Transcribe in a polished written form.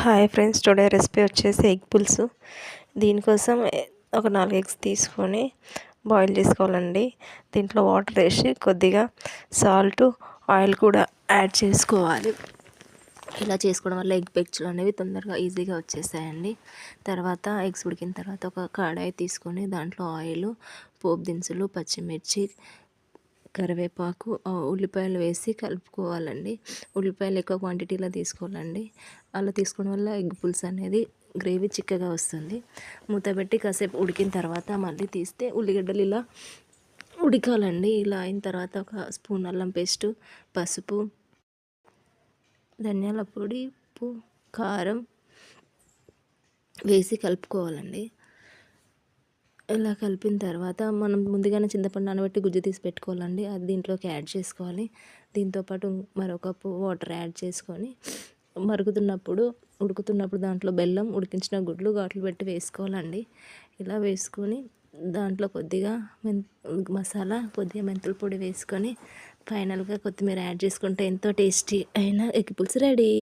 Hi friends, today recipe వచ్చేసి egg పులుసు. దీనికోసం ఒక 4 ఎగ్స్ తీసుకొని బాయిల్ చేసుకోవాలండి. దీంట్లో వాటర్ వేసి కొద్దిగా సాల్ట్, ఆయిల్ కూడా యాడ్ చేసుకోవాలి. ఇలా చేసుకోవడం వల్ల ఎగ్ పెచ్చులు అనేవి తొందరగా ఈజీగా వచ్చేస్తాయండి. తర్వాత ఎగ్స్ ఉడికిన తర్వాత ఒక కడాయి తీసుకొని దాంట్లో ఆయిల్, పోపు దినుసులు, పచ్చిమిర్చి, కరివేపాకు, ఉల్లిపాయలు వేసి కలుపుకోవాలండి. ఉల్లిపాయలు ఎక్కువ క్వాంటిటీలో తీసుకోవాలండి. అలా తీసుకోవడం వల్ల ఎగ్ పులుసు అనేది గ్రేవీ చిక్కగా వస్తుంది. మూత పెట్టి కాసేపు ఉడికిన తర్వాత మళ్ళీ తీస్తే ఉల్లిగడ్డలు ఇలా ఉడకాలండి. ఇలా అయిన తర్వాత ఒక స్పూన్ అల్లం పేస్టు, పసుపు, ధనియాల పొడి, ఉప్పు, కారం వేసి కలుపుకోవాలండి. ఇలా కలిపిన తర్వాత మనం ముందుగానే చింతపండు నానబెట్టి గుజ్జు తీసి పెట్టుకోవాలండి. అది దీంట్లోకి యాడ్ చేసుకోవాలి. దీంతోపాటు మరొక కప్పు వాటర్ యాడ్ చేసుకొని ఉడుకుతున్నప్పుడు దాంట్లో బెల్లం, ఉడికించిన గుడ్లు ఘాట్లు పెట్టి వేసుకోవాలండి. ఇలా వేసుకొని దాంట్లో కొద్దిగా మసాలా, కొద్దిగా మెంతుల పొడి వేసుకొని ఫైనల్గా కొత్తిమీర యాడ్ చేసుకుంటే ఎంతో టేస్టీ అయిన ఎగ్ పులుసు రెడీ.